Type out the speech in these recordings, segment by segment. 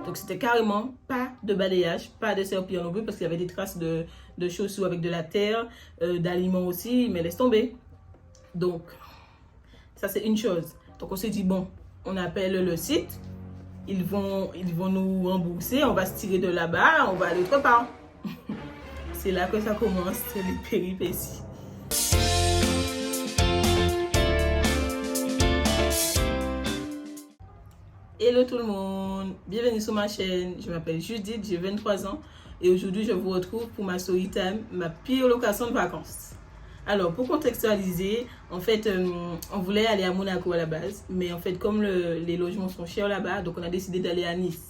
Donc c'était carrément pas de balayage, pas de serpillère non plus parce qu'il y avait des traces de chaussures avec de la terre, d'aliments aussi, mais laisse tomber. Donc ça c'est une chose. Donc on s'est dit bon, on appelle le site, ils vont nous rembourser, on va se tirer de là-bas, on va aller autre part. C'est là que ça commence, les péripéties. Hello tout le monde, bienvenue sur ma chaîne, je m'appelle Judith, j'ai 23 ans et aujourd'hui je vous retrouve pour ma story time, ma pire location de vacances. Alors pour contextualiser, en fait on voulait aller à Monaco à la base, mais en fait comme les logements sont chers là-bas, donc on a décidé d'aller à Nice.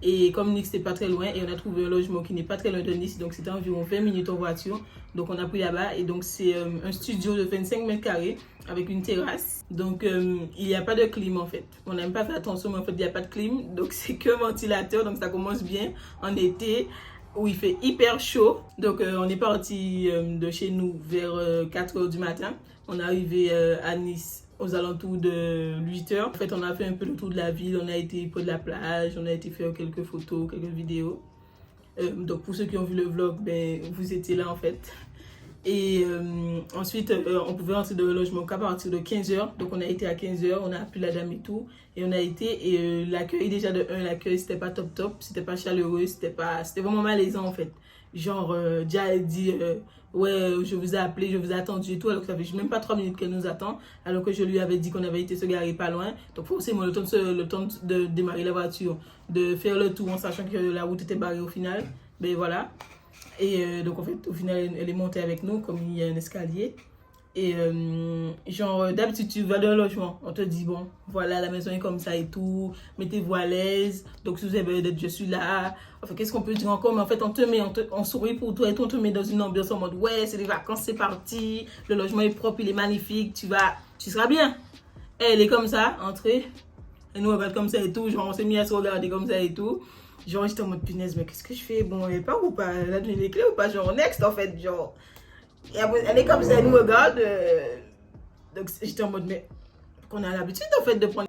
Et comme Nice c'était pas très loin et on a trouvé un logement qui n'est pas très loin de Nice, donc c'était environ 20 minutes en voiture, donc on a pris là-bas et donc c'est un studio de 25 mètres carrés avec une terrasse, donc il n'y a pas de clim en fait, on n'a même pas fait attention mais en fait il n'y a pas de clim, donc c'est que ventilateur, donc ça commence bien en été où il fait hyper chaud. Donc on est parti de chez nous vers 4h du matin, on est arrivé à Nice aux alentours de 8h. En fait, on a fait un peu le tour de la ville, on a été près de la plage, on a été faire quelques photos, quelques vidéos. Donc pour ceux qui ont vu le vlog, ben, vous étiez là en fait. Et ensuite, on pouvait rentrer dans le logement qu'à partir de 15h. Donc on a été à 15h, on a appelé la dame et tout. Et on a été, et l'accueil déjà de 1, l'accueil c'était pas top, c'était pas chaleureux, c'était vraiment malaisant en fait. Genre, Dia elle dit, ouais, je vous ai appelé, je vous ai attendu et tout, alors que ça fait même pas 3 minutes qu'elle nous attend, alors que je lui avais dit qu'on avait été se garer pas loin. Donc forcément, le temps de démarrer la voiture, de faire le tour en sachant que la route était barrée au final, ben voilà. Et donc en fait, au final, elle est montée avec nous, comme il y a un escalier. Et genre, d'habitude, tu vas dans le logement, on te dit, bon, voilà, la maison est comme ça et tout, mettez-vous à l'aise, donc si vous avez besoin d'aide, je suis là. Enfin, qu'est-ce qu'on peut dire encore? Mais en fait, on sourit pour toi et tout, on te met dans une ambiance en mode, ouais, c'est les vacances, c'est parti, le logement est propre, il est magnifique, tu seras bien. Et elle est comme ça, entrée, elle nous regarde comme ça et tout, genre, on s'est mis à se regarder comme ça et tout. Genre, j'étais en mode, punaise, mais qu'est-ce que je fais? Bon, elle part ou pas? Elle a donné les clés ou pas? Genre, next, en fait, genre. Et après, elle est comme ça, elle nous regarde. Donc j'étais en mode, mais qu'on a l'habitude en fait de prendre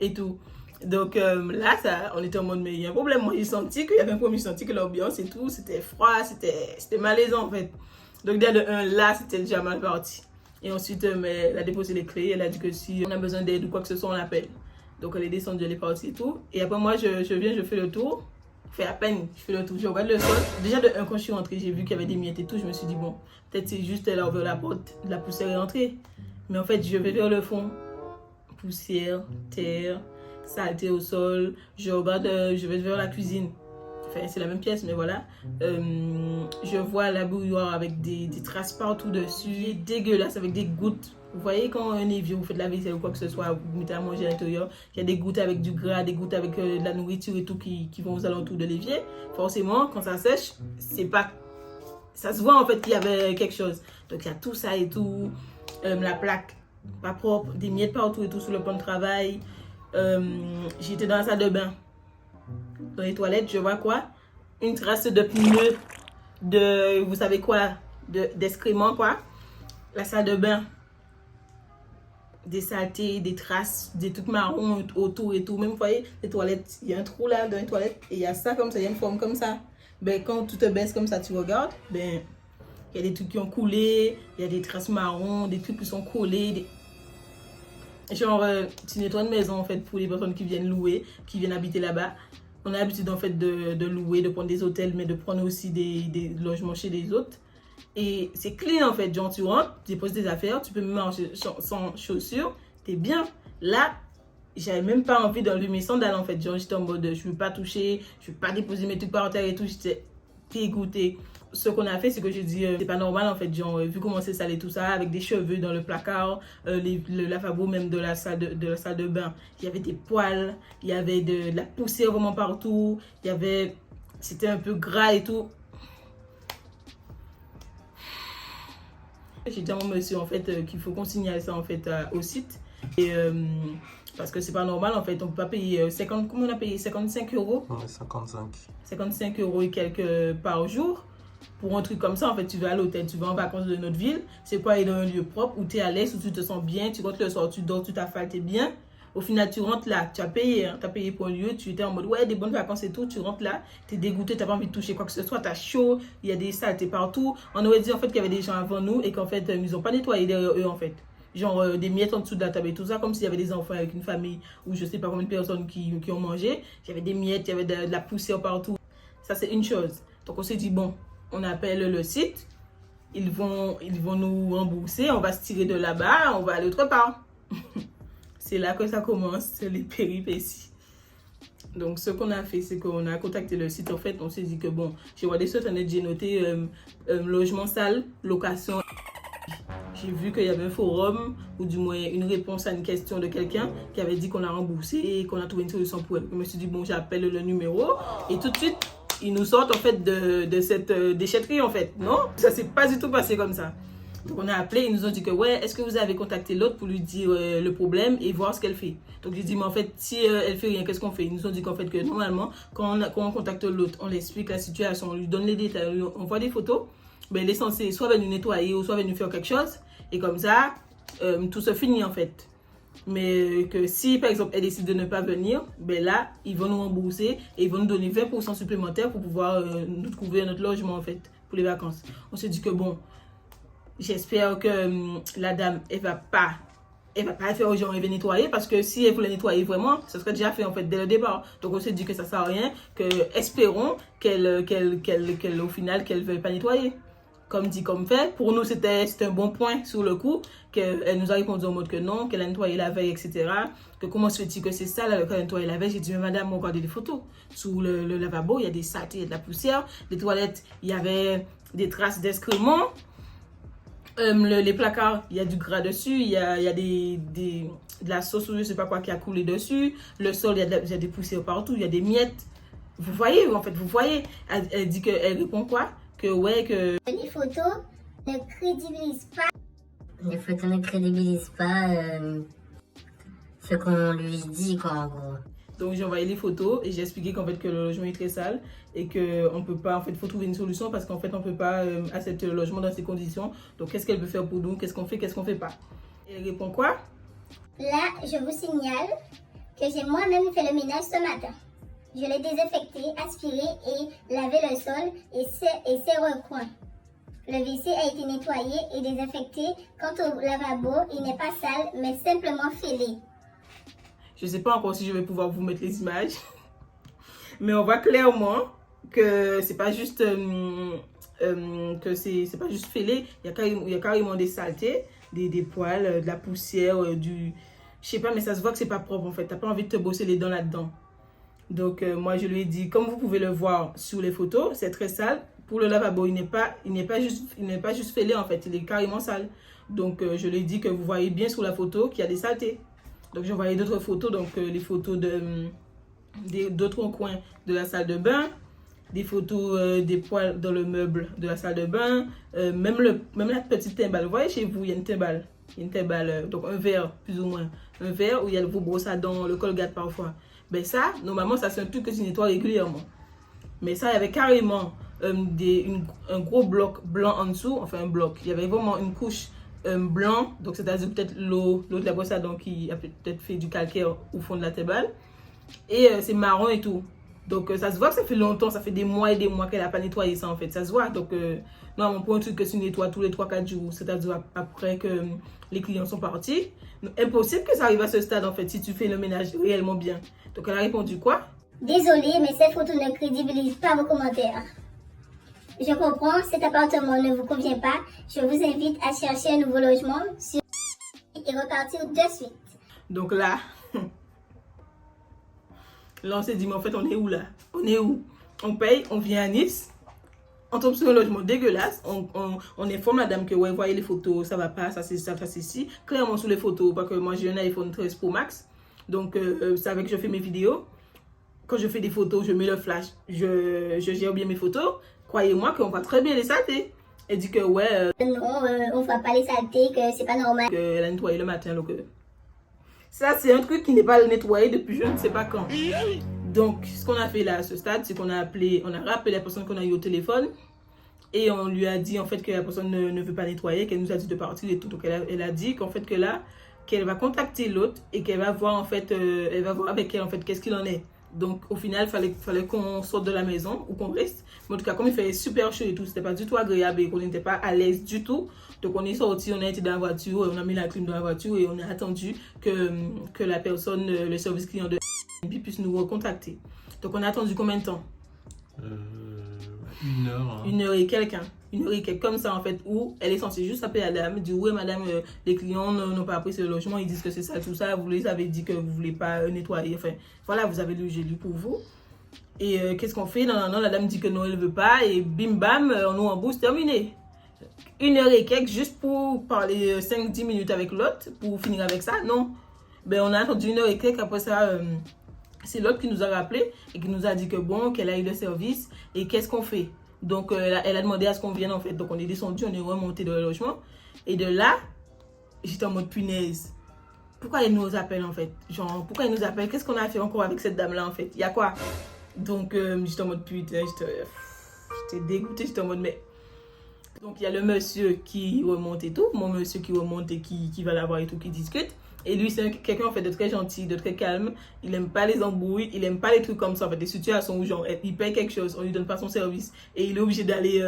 et tout. Donc là, on était en mode, mais il y a un problème. Moi, j'ai senti qu'il y avait un problème, j'ai senti que l'ambiance et tout, c'était froid, c'était malaisant en fait. Donc déjà de 1, là, c'était déjà mal parti. Et ensuite, elle a déposé les clés, elle a dit que si on a besoin d'aide ou quoi que ce soit, on l'appelle. Donc elle est descendue, elle est partie et tout. Et après, moi, je viens, je fais le tour. Fait à peine, je fais le tour, je regarde le sol. Déjà de 1, quand je suis rentrée, j'ai vu qu'il y avait des miettes et tout. Je me suis dit, bon, peut-être c'est juste elle a ouvert la porte, la poussière est rentrée. Mais en fait, je vais vers le fond. Poussière, terre, saleté au sol. Je regarde, je vais vers la cuisine. Enfin, c'est la même pièce, mais voilà. Je vois la bouilloire avec des traces partout dessus. Dégueulasse, avec des gouttes. Vous voyez quand un évier, vous faites la vaisselle ou quoi que ce soit, vous mettez à manger à l'intérieur, il y a des gouttes avec du gras, des gouttes avec de la nourriture et tout qui vont aux alentours de l'évier. Forcément, quand ça sèche, c'est pas... Ça se voit en fait qu'il y avait quelque chose. Donc il y a tout ça et tout. La plaque, pas propre, des miettes partout et tout sur le plan de travail. J'étais dans la salle de bain. Dans les toilettes, je vois quoi? Une trace de pneus, de... Vous savez quoi? D'excréments quoi. La salle de bain. Des saletés, des traces, des trucs marrons autour et tout. Même, vous voyez, les toilettes, il y a un trou là dans les toilettes et il y a ça comme ça, il y a une forme comme ça. Ben, quand tu te baisses comme ça, tu regardes, ben, il y a des trucs qui ont coulé, il y a des traces marrons, des trucs qui sont collés. Genre, tu nettoies une maison en fait pour les personnes qui viennent louer, qui viennent habiter là-bas. On a l'habitude en fait de louer, de prendre des hôtels, mais de prendre aussi des logements chez les autres. Et c'est clean en fait, genre tu rentres, tu déposes tes affaires, tu peux même marcher sans chaussures, t'es bien. Là, j'avais même pas envie d'enlever mes sandales en fait, genre j'étais en mode je veux pas toucher, je veux pas déposer mes trucs par terre et tout, j'étais dégoûtée. Ce qu'on a fait, c'est que j'ai dit c'est pas normal en fait, genre vu comment c'est sale et tout ça, avec des cheveux dans le placard, le lavabo même de la salle de bain, il y avait des poils, il y avait de la poussière vraiment partout, c'était un peu gras et tout. J'ai dit à mon monsieur en fait qu'il faut qu'on signale ça en fait au site et parce que c'est pas normal en fait, on peut pas payer 50, comment on a payé 55 euros? Ouais, 55. 55 euros et quelques par jour pour un truc comme ça en fait. Tu vas à l'hôtel, tu vas en vacances de notre ville, c'est pas aller dans un lieu propre où tu es à l'aise, où tu te sens bien, tu rentres le soir, tu dors, tu t'affales, tu es bien. Au final, tu rentres là, tu as payé, hein, tu as payé pour un lieu, tu étais en mode ouais, des bonnes vacances et tout, tu rentres là, tu es dégoûté, tu n'as pas envie de toucher quoi que ce soit, tu as chaud, il y a des saletés partout. On aurait dit en fait qu'il y avait des gens avant nous et qu'en fait, ils n'ont pas nettoyé derrière eux en fait. Genre des miettes en dessous de la table et tout ça, comme s'il y avait des enfants avec une famille ou je sais pas combien de personnes qui ont mangé. Il y avait des miettes, il y avait de la poussière partout. Ça, c'est une chose. Donc, on s'est dit, bon, on appelle le site. Ils vont nous rembourser. On va se tirer de là-bas. On va aller autre part. C'est là que ça commence, les péripéties. Donc, ce qu'on a fait, c'est qu'on a contacté le site. En fait, on s'est dit que, bon, j'ai regardé sur Internet, j'ai noté logement sale, location. J'ai vu qu'il y avait un forum, ou du moins une réponse à une question de quelqu'un qui avait dit qu'on a remboursé et qu'on a trouvé une solution pour elle. Je me suis dit, bon, j'appelle le numéro et tout de suite, ils nous sortent en fait de cette déchetterie en fait. Non, ça s'est pas du tout passé comme ça. Donc on a appelé, ils nous ont dit que ouais, est-ce que vous avez contacté l'autre pour lui dire le problème et voir ce qu'elle fait. Donc j'ai dit, mais en fait, si elle fait rien, qu'est-ce qu'on fait? Ils nous ont dit qu'en fait, que normalement, quand on contacte l'autre, on lui explique la situation, on lui donne les détails, on voit des photos, ben, elle est censée soit venir nettoyer ou soit venir faire quelque chose. Et comme ça, tout se finit en fait. Mais que si par exemple elle décide de ne pas venir, ben là, ils vont nous rembourser et ils vont nous donner 20% supplémentaires pour pouvoir nous trouver notre logement en fait, pour les vacances. On s'est dit que bon, j'espère que la dame, elle va pas faire aux gens, elle va nettoyer parce que si elle voulait nettoyer vraiment, ça serait déjà fait en fait dès le départ. Donc on s'est dit que ça sert à rien, que espérons qu'elle au final qu'elle veuille pas nettoyer. Comme dit, comme fait. Pour nous, c'était un bon point sur le coup, qu'elle nous a répondu en mode que non, qu'elle a nettoyé la veille, etc. Que comment se fait-il que c'est ça, là, qu'elle a nettoyé la veille? J'ai dit, mais madame, regardez les photos. Sous le lavabo, il y a des saletés, il y a de la poussière. Les toilettes, il y avait des traces d'excréments. Les placards, il y a du gras dessus, il y a de la sauce ou je sais pas quoi qui a coulé dessus. Le sol, il y a des poussières partout, il y a des miettes. Vous voyez, en fait, vous voyez. Elle dit qu'elle répond quoi? Que ouais, que les photos ne crédibilisent pas. Les photos ne crédibilisent pas ce qu'on lui dit, quoi, en gros. Donc j'ai envoyé les photos et j'ai expliqué qu'en fait que le logement est très sale et qu'on peut pas, en fait, faut trouver une solution parce qu'en fait on peut pas accepter le logement dans ces conditions. Donc qu'est-ce qu'elle peut faire pour nous? Qu'est-ce qu'on fait pas? Et elle répond quoi? Là, je vous signale que j'ai moi-même fait le ménage ce matin. Je l'ai désinfecté, aspiré et lavé le sol et ses recoins. Le WC a été nettoyé et désinfecté. Quant au lavabo, il n'est pas sale, mais simplement fêlé. Je sais pas encore si je vais pouvoir vous mettre les images. Mais on voit clairement que c'est pas juste c'est pas juste fêlé. Il y a carrément des saletés, des poils, de la poussière, je sais pas, mais ça se voit que c'est pas propre en fait. T'as pas envie de te bosser les dents là-dedans. Donc moi je lui ai dit, comme vous pouvez le voir sur les photos, c'est très sale. Pour le lavabo, il n'est pas juste fêlé en fait, il est carrément sale. Donc je lui ai dit que vous voyez bien sur la photo qu'il y a des saletés. Donc j'ai envoyé d'autres photos, donc les photos d'autres coins de la salle de bain, des photos des poils dans le meuble de la salle de bain, même la petite timbale. Vous voyez chez vous, il y a une timbale, donc un verre plus ou moins, un verre où il y a vos brosses à dents, le Colgate parfois. Ben ça, normalement, ça c'est un truc que tu nettoies régulièrement. Mais ça, il y avait carrément un gros bloc blanc en dessous, enfin un bloc. Il y avait vraiment une couche blanc, donc c'est-à-dire peut-être l'eau de la brosse à dents qui a peut-être fait du calcaire au fond de la timbale. Et c'est marron et tout. Donc ça se voit que ça fait longtemps, ça fait des mois et des mois qu'elle n'a pas nettoyé ça en fait. Ça se voit. Donc non, pour un truc que tu nettoies tous les 3-4 jours, c'est-à-dire après que les clients sont partis, impossible que ça arrive à ce stade en fait si tu fais le ménage réellement bien. Donc elle a répondu quoi? Désolée, mais cette photo ne crédibilise pas vos commentaires. Je comprends, cet appartement ne vous convient pas. Je vous invite à chercher un nouveau logement et repartir de suite. Donc là, on s'est dit, mais en fait, on est où là? On est où? On paye, on vient à Nice, on tombe sur un logement dégueulasse, on informe la dame que, ouais, voyez les photos, ça va pas, ça c'est ça, ça c'est ci. Clairement sur les photos, parce que moi j'ai un iPhone 13 Pro Max, donc c'est avec que je fais mes vidéos. Quand je fais des photos, je mets le flash, je gère bien mes photos. Croyez-moi qu'on voit très bien les saletés. Elle dit que ouais. Non, on voit pas les saletés, que c'est pas normal. Elle a nettoyé le matin. Donc, ça, c'est un truc qui n'est pas nettoyé depuis je ne sais pas quand. Donc, ce qu'on a fait là à ce stade, c'est qu'on a rappelé la personne qu'on a eu au téléphone. Et on lui a dit en fait que la personne ne veut pas nettoyer, qu'elle nous a dit de partir et tout. Donc, elle a dit qu'en fait que là, qu'elle va contacter l'autre et qu'elle va voir en fait, elle va voir avec elle en fait qu'est-ce qu'il en est. Donc au final, fallait qu'on sorte de la maison ou qu'on reste. Mais en tout cas, comme il fait super chaud et tout, c'était pas du tout agréable et qu'on n'était pas à l'aise du tout. Donc on est sorti, on a été dans la voiture, on a mis la clim dans la voiture et on a attendu que la personne, le service client de puisse nous recontacter. Donc on a attendu combien de temps? 1 heure. Hein. 1 heure et quelques, hein. 1 heure et quelques, comme ça en fait, où elle est censée juste appeler la dame, dire oui madame, les clients n'ont pas apprécié le logement, ils disent que c'est ça, tout ça, vous les avez dit que vous voulez pas nettoyer, enfin voilà, vous avez le génie pour vous. Et qu'est-ce qu'on fait? Non, la dame dit que non, elle veut pas, et bim bam, on nous rembourse, terminé. 1 heure et quelques juste pour parler 5-10 minutes avec l'autre, pour finir avec ça, non. Ben on a attendu 1 heure et quelques, après ça... c'est l'autre qui nous a rappelé et qui nous a dit que bon, qu'elle a eu le service et qu'est-ce qu'on fait. Donc, elle a demandé à ce qu'on vienne en fait. Donc, on est descendu, on est remonté dans le logement. Et de là, j'étais en mode punaise. Pourquoi elle nous appelle en fait? Genre, pourquoi elle nous appelle? Qu'est-ce qu'on a fait encore avec cette dame-là en fait? Il y a quoi? Donc, j'étais en mode putain, j'étais dégoûtée, j'étais en mode mais... Donc, il y a le monsieur qui remonte et tout. Mon monsieur qui remonte et qui va la voir et tout, qui discute. Et lui, c'est quelqu'un en fait de très gentil, de très calme. Il n'aime pas les embrouilles, il n'aime pas les trucs comme ça. En fait, des situations où genre, il paye quelque chose, on lui donne pas son service et il est obligé d'aller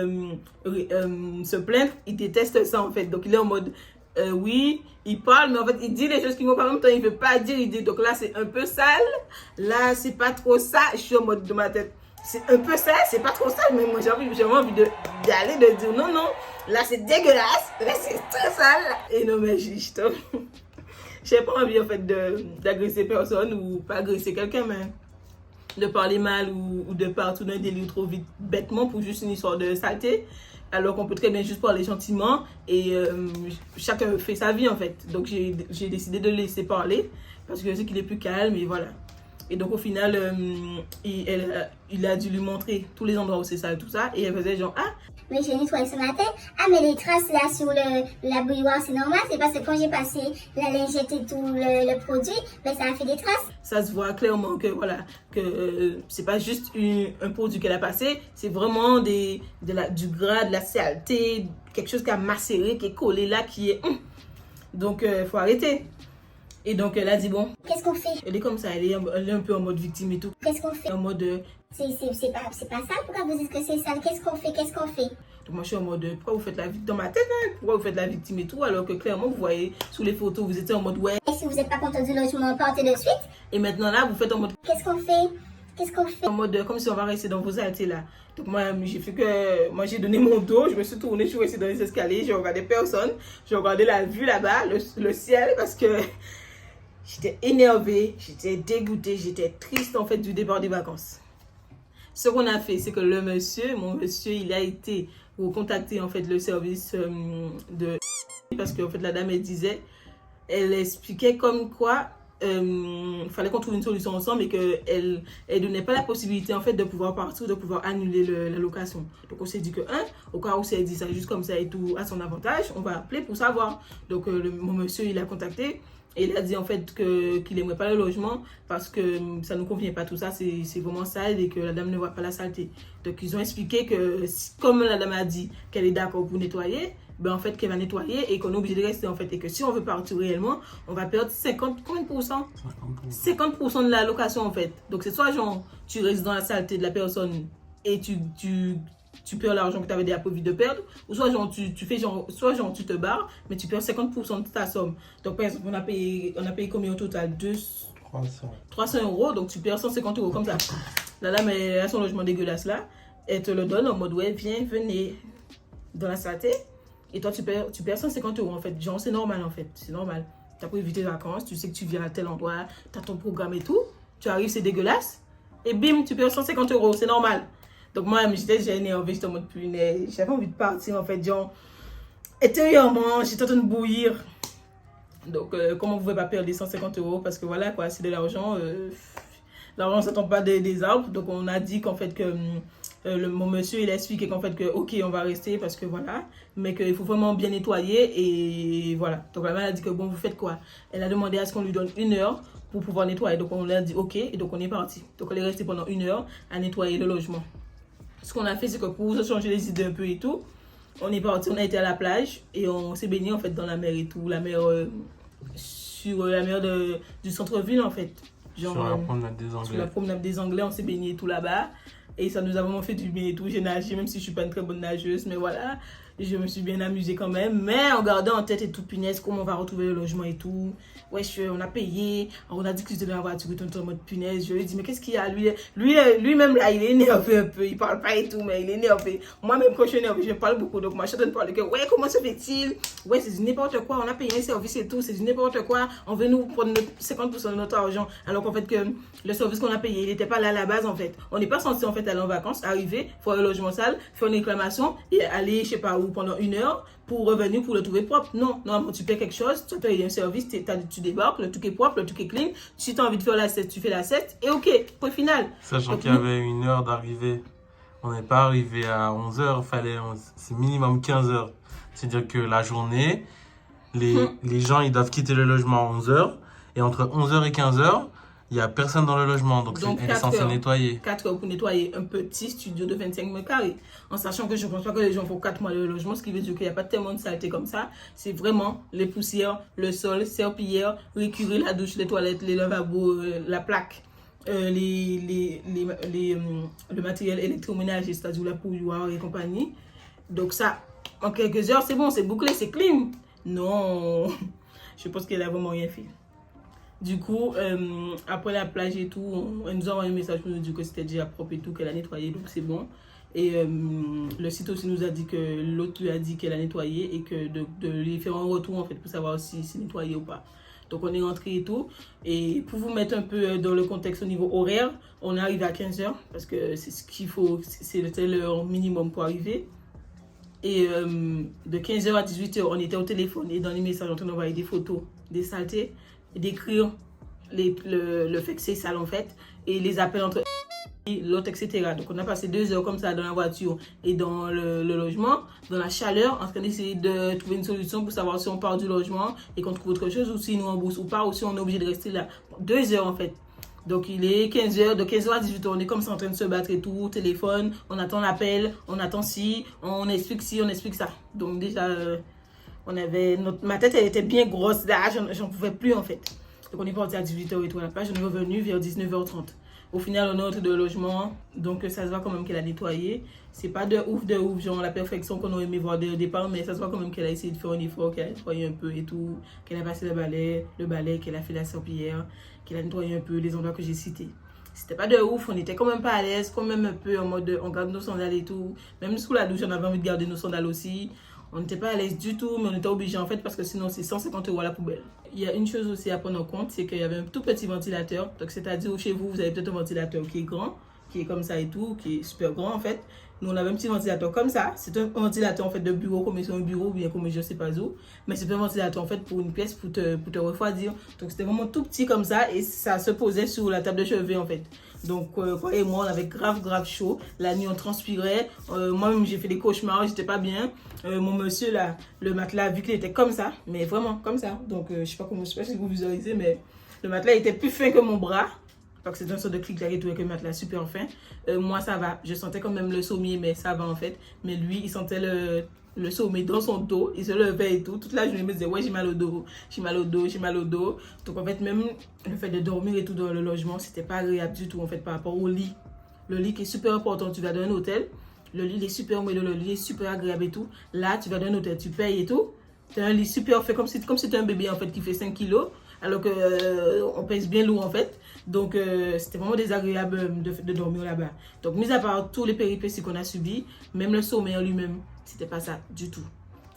se plaindre. Il déteste ça en fait. Donc il est en mode, oui, il parle, mais en fait, il dit les choses qui vont pas en même temps. Il veut pas dire, il dit. Donc là, c'est un peu sale. Là, c'est pas trop ça. Je suis en mode de ma tête. C'est un peu ça, c'est pas trop sale, mais moi j'ai envie d'aller, de dire non, là c'est dégueulasse, là c'est très sale. Et non, mais j'ai pas envie en fait d'agresser personne ou pas agresser quelqu'un, mais de parler mal ou de partir d'un délire trop vite bêtement pour juste une histoire de saleté, alors qu'on peut très bien juste parler gentiment et chacun fait sa vie en fait. Donc j'ai décidé de le laisser parler parce que je sais qu'il est plus calme et voilà. Et donc au final, il a dû lui montrer tous les endroits où c'est sale, tout ça, et elle faisait genre ah. Mais j'ai nettoyé ce matin. Ah, mais les traces là sur la bouilloire, c'est normal. C'est parce que quand j'ai passé la lingette et tout le produit, ben ça a fait des traces. Ça se voit clairement que voilà, que c'est pas juste un produit qu'elle a passé, c'est vraiment du gras, de la saleté, quelque chose qui a macéré, qui est collé là, qui est... Donc, faut arrêter. Et donc, elle a dit bon. Qu'est-ce qu'on fait? Elle est comme ça, elle est un peu en mode victime et tout. Qu'est-ce qu'on fait? En mode... C'est pas sale, pourquoi vous dites que c'est sale? Qu'est-ce qu'on fait? Donc moi je suis en mode, pourquoi vous faites la victime dans ma tête, hein? Pourquoi vous faites la victime et tout, alors que clairement vous voyez sous les photos, vous étiez en mode ouais. Et si vous n'êtes pas content du logement, partez de suite. Et maintenant là, vous faites en mode... Qu'est-ce qu'on fait? En mode, comme si on va rester dans vos saletés là. Donc moi j'ai donné mon dos, je me suis tournée, je suis restée dans les escaliers, j'ai regardé personne, j'ai regardé la vue là-bas, le ciel, parce que j'étais énervée, j'étais dégoûtée, j'étais triste en fait du départ des vacances. Ce qu'on a fait, c'est que mon monsieur, il a été recontacter en fait le service de... Parce que en fait la dame, elle expliquait comme quoi fallait qu'on trouve une solution ensemble et qu'elle ne donnait pas la possibilité en fait de pouvoir partir, de pouvoir annuler la location. Donc on s'est dit que au cas où elle dit ça juste comme ça et tout à son avantage, on va appeler pour savoir. Donc mon monsieur, il a contacté. Et il a dit en fait qu'il n'aimerait pas le logement parce que ça ne nous convient pas, tout ça, c'est vraiment sale et que la dame ne voit pas la saleté. Donc ils ont expliqué que comme la dame a dit qu'elle est d'accord pour nettoyer, ben en fait qu'elle va nettoyer et qu'on est obligé de rester en fait. Et que si on veut partir réellement, on va perdre 50% de la location en fait. Donc c'est soit genre tu restes dans la saleté de la personne et tu perds l'argent que tu avais déjà prévu de perdre, ou soit genre tu te barres, mais tu perds 50% de ta somme. Donc par exemple, on a payé combien au total? 300 €, donc tu perds 150 € comme ça. La dame elle a son logement dégueulasse là, elle te le donne en mode ouais, venez dans la saleté, et toi tu perds 150 € en fait. Genre c'est normal en fait, c'est normal. Tu as prévu tes vacances, tu sais que tu viens à tel endroit, tu as ton programme et tout, tu arrives, c'est dégueulasse, et bim, tu perds 150 €, c'est normal. Donc moi, j'étais énervée, j'étais en mode punaise, j'avais envie de partir en fait, genre, intérieurement, j'étais en train de bouillir. Donc, comment on ne pouvait pas perdre les 150 €, parce que voilà, quoi, c'est de l'argent, l'argent ne tombe pas des arbres. Donc on a dit qu'en fait que mon monsieur, il a expliqué qu'en fait que ok, on va rester parce que voilà, mais qu'il faut vraiment bien nettoyer et voilà. Donc la mère a dit que bon, vous faites quoi? Elle a demandé à ce qu'on lui donne 1 heure pour pouvoir nettoyer. Donc on lui a dit ok, et donc on est parti. Donc elle est restée pendant 1 heure à nettoyer le logement. Ce qu'on a fait, c'est que pour se changer les idées un peu et tout, on est parti, on a été à la plage et on s'est baigné en fait dans la mer et tout, la mer sur la mer du centre-ville en fait. Genre, sur la promenade des Anglais. Sur la promenade des Anglais, on s'est baigné tout là-bas. Et ça nous a vraiment fait du bien et tout. J'ai nagé, même si je suis pas une très bonne nageuse, mais voilà. Je me suis bien amusée quand même. Mais en gardant en tête et tout, punaise, comment on va retrouver le logement et tout. Wesh, on a payé. On a dit que c'était dans la voiture, tout en mode punaise. Je lui ai dit, mais qu'est-ce qu'il y a lui-même là, il est énervé un peu. Il parle pas et tout, mais il est énervé. Moi-même, quand je suis énervée, je parle beaucoup. Donc, moi, je suis en train de parler que, ouais, comment se fait-il? Ouais, c'est du n'importe quoi. On a payé un service et tout. C'est du n'importe quoi. On veut nous prendre 50% de notre argent. Alors qu'en fait, que le service qu'on a payé, il n'était pas là à la base, en fait. On n'est pas censé, en fait, aller en vacances, arriver, faire le logement sale, faire une réclamation et aller, je sais pas où, pendant 1 heure pour revenir pour le trouver propre. Non, normalement tu paies quelque chose, tu payes un service, tu débarques, le truc est propre, le truc est clean. Si tu as envie de faire la sieste, tu fais la sieste et ok, point final. Sachant qu'il y avait 1 heure d'arrivée, on n'est pas arrivé à 11h, c'est minimum 15h. C'est-à-dire que la journée, les gens ils doivent quitter le logement à 11h et entre 11h et 15h, il n'y a personne dans le logement, donc elle est censée nettoyer. 4 heures pour nettoyer un petit studio de 25 mètres carrés. En sachant que je ne pense pas que les gens font 4 mois de logement, ce qui veut dire qu'il n'y a pas tellement de saleté comme ça. C'est vraiment les poussières, le sol, serpillière, l'écurie, la douche, les toilettes, les lavabos, la plaque, le matériel électroménager, c'est-à-dire la bouilloire et compagnie. Donc ça, en quelques heures, c'est bon, c'est bouclé, c'est clean. Non, je pense qu'elle a vraiment rien fait. Du coup, après la plage et tout, elle nous a envoyé un message pour nous dire que c'était déjà propre et tout, qu'elle a nettoyé, donc c'est bon. Et le site aussi nous a dit que l'autre lui a dit qu'elle a nettoyé et que de lui faire un retour en fait pour savoir si c'est nettoyé ou pas. Donc on est rentré et tout. Et pour vous mettre un peu dans le contexte au niveau horaire, on est arrivé à 15h parce que c'est ce qu'il faut, c'était l'heure minimum pour arriver. Et de 15h à 18h, on était au téléphone et dans les messages, on est en train d'envoyer des photos, des saletés, d'écrire le fait que c'est sale en fait, et les appels entre l'autre, etc. Donc on a passé 2 heures comme ça dans la voiture et dans le logement, dans la chaleur, en train d'essayer de trouver une solution pour savoir si on part du logement et qu'on trouve autre chose, ou si nous rembourse ou pas, ou si on est obligé de rester là. 2 heures en fait. Donc il est 15h, de 15h à 18h, on est comme ça en train de se battre et tout, téléphone, on attend l'appel, on attend ci, on explique ci, on explique ça. Donc déjà, ma tête elle était bien grosse là, j'en pouvais plus en fait. Donc on est parti à 18h et tout à la plage, on est revenu vers 19h30. Au final, on est rentré de logement, donc ça se voit quand même qu'elle a nettoyé. C'est pas de ouf, genre la perfection qu'on aurait aimé voir dès le départ, mais ça se voit quand même qu'elle a essayé de faire un effort, qu'elle a nettoyé un peu et tout, qu'elle a passé le balai, qu'elle a fait la serpillière, qu'elle a nettoyé un peu les endroits que j'ai cités. C'était pas de ouf, on était quand même pas à l'aise, quand même un peu en mode on garde nos sandales et tout. Même sous la douche, on avait envie de garder nos sandales aussi. On n'était pas à l'aise du tout, mais on était obligé en fait parce que sinon c'est 150 € à la poubelle. Il y a une chose aussi à prendre en compte, c'est qu'il y avait un tout petit ventilateur. Donc c'est-à-dire chez vous, vous avez peut-être un ventilateur qui est grand, qui est comme ça et tout, qui est super grand en fait. Nous on avait un petit ventilateur comme ça. C'est un ventilateur en fait de bureau, comme sur un bureau ou bien comme je sais pas où. Mais c'est un ventilateur en fait pour une pièce pour te refroidir. Donc c'était vraiment tout petit comme ça et ça se posait sur la table de chevet en fait. Donc, quoi et moi, on avait grave chaud. La nuit, on transpirait. Moi-même, j'ai fait des cauchemars, j'étais pas bien. Mon monsieur, là, le matelas, vu qu'il était comme ça, mais vraiment comme ça. Donc, je sais pas si vous visualisez, mais le matelas était plus fin que mon bras. Donc, c'est un sort de clic-clac et tout, avec un matelas super fin. Moi, ça va. Je sentais quand même le sommier, mais ça va en fait. Mais lui, il sentait le sommet dans son dos, il se levait et tout. Toute la journée, il me disait, ouais, j'ai mal au dos. Donc, en fait, même le fait de dormir et tout dans le logement, c'était pas agréable du tout, en fait, par rapport au lit. Le lit qui est super important. Tu vas dans un hôtel, le lit est super moelleux, le lit est super agréable et tout. Là, tu vas dans un hôtel, tu payes et tout. Tu as un lit super fait, comme si tu as un bébé, en fait, qui fait 5 kilos. Alors qu'on pèse bien lourd, en fait. Donc, c'était vraiment désagréable de dormir là-bas. Donc, mis à part tous les péripéties qu'on a subies, même le sommeil en lui-même, c'était pas ça du tout.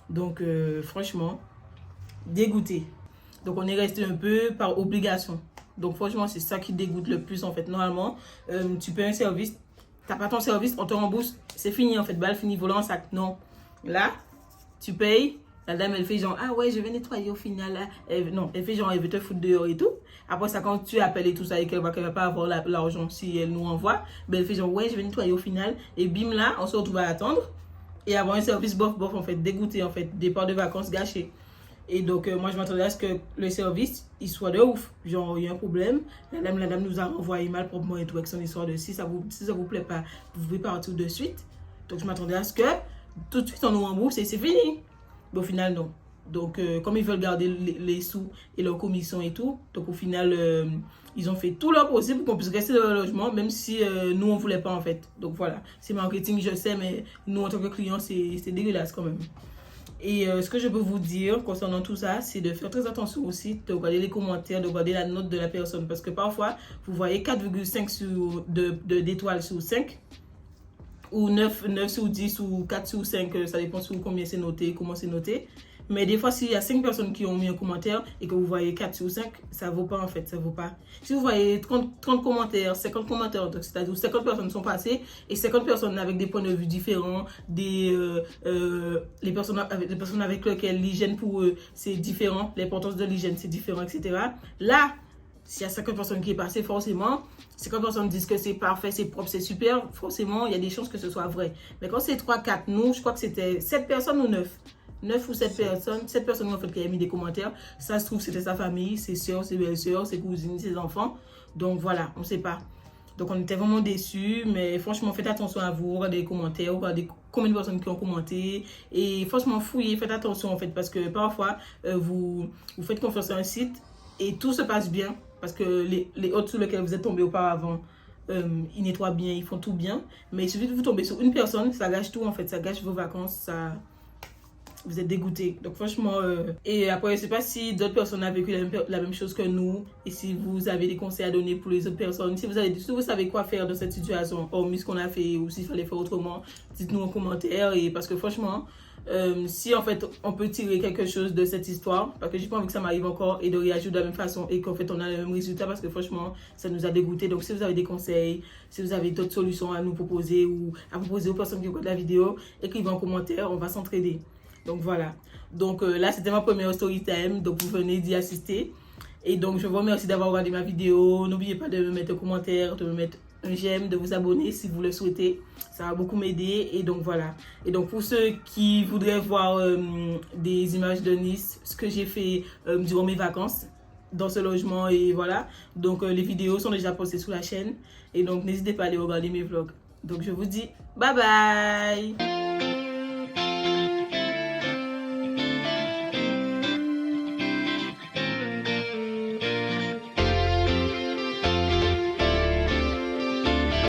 Donc, franchement, dégoûté. Donc, on est resté un peu par obligation. Donc, franchement, c'est ça qui dégoûte le plus, en fait. Normalement, tu payes un service, t'as pas ton service, on te rembourse, c'est fini, en fait. Balle fini, volant en sac. Non. Là, tu payes. La dame, elle fait genre, ah ouais, je vais nettoyer au final. Elle fait genre, elle veut te foutre dehors et tout. Après ça, quand tu appelles et tout ça et qu'elle va pas avoir l'argent si elle nous envoie, ben elle fait genre, ouais, je vais nettoyer au final. Et bim là, on se retrouve à attendre. Et avoir un service bof, en fait, dégoûté, en fait, départ de vacances gâché. Et donc, moi, je m'attendais à ce que le service, il soit de ouf. Genre, il y a un problème. La dame nous a renvoyé mal proprement et tout avec son histoire de si ça vous plaît pas, vous pouvez partir de suite. Donc, je m'attendais à ce que tout de suite, on nous rembourse et c'est fini. Mais au final, non. Donc, comme ils veulent garder les sous et leurs commissions et tout, donc au final, ils ont fait tout leur possible pour qu'on puisse rester dans le logement, même si nous, on ne voulait pas en fait. Donc voilà, c'est marketing, je sais, mais nous, en tant que clients, c'est dégueulasse quand même. Et ce que je peux vous dire concernant tout ça, c'est de faire très attention aussi, de regarder les commentaires, de regarder la note de la personne. Parce que parfois, vous voyez 4,5 d'étoiles sur 5, ou 9 sur 10, ou 4 sur 5, ça dépend sur combien c'est noté, comment c'est noté. Mais des fois, s'il y a 5 personnes qui ont mis un commentaire et que vous voyez 4 sur 5, ça ne vaut pas en fait, ça vaut pas. Si vous voyez 30 commentaires, 50 commentaires, c'est-à-dire 50 personnes sont passées et 50 personnes avec des points de vue différents, les personnes avec lesquelles l'hygiène pour eux, c'est différent, l'importance de l'hygiène, c'est différent, etc. Là, s'il y a 50 personnes qui est passé, forcément, 50 personnes disent que c'est parfait, c'est propre, c'est super, forcément, il y a des chances que ce soit vrai. Mais quand c'est 3, 4, nous, je crois que c'était 7 personnes ou 9. 9 ou 7 personnes en fait qui avaient mis des commentaires. Ça se trouve c'était sa famille, ses soeurs, ses belles-sœurs, ses cousines, ses enfants. Donc voilà, on ne sait pas. Donc on était vraiment déçus, mais franchement faites attention à vous, regardez les commentaires, regardez combien de personnes qui ont commenté. Et franchement fouillez, faites attention en fait, parce que parfois vous faites confiance à un site et tout se passe bien. Parce que les autres sur lesquels vous êtes tombé auparavant, ils nettoient bien, ils font tout bien. Mais il suffit de vous tomber sur une personne, ça gâche tout en fait, ça gâche vos vacances, ça... Vous êtes dégoûté. Donc franchement, et après, je ne sais pas si d'autres personnes ont vécu la même chose que nous. Et si vous avez des conseils à donner pour les autres personnes. Si vous savez quoi faire dans cette situation, hormis ce qu'on a fait, ou s'il fallait faire autrement, dites-nous en commentaire. Et parce que franchement, si en fait on peut tirer quelque chose de cette histoire, parce que j'ai pas envie que ça m'arrive encore et de réagir de la même façon et qu'en fait on a le même résultat, parce que franchement ça nous a dégoûté. Donc si vous avez des conseils, si vous avez d'autres solutions à nous proposer ou à proposer aux personnes qui regardent la vidéo, écrivez en commentaire, on va s'entraider. Donc voilà, donc là c'était ma première story time, donc vous venez d'y assister. Et donc je vous remercie d'avoir regardé ma vidéo. N'oubliez pas de me mettre un commentaire, de me mettre un j'aime, de vous abonner si vous le souhaitez. Ça va beaucoup m'aider. Et donc voilà. Et donc pour ceux qui voudraient voir des images de Nice, ce que j'ai fait durant mes vacances dans ce logement, et voilà. Donc les vidéos sont déjà postées sur la chaîne. Et donc n'hésitez pas à aller regarder mes vlogs. Donc je vous dis bye bye.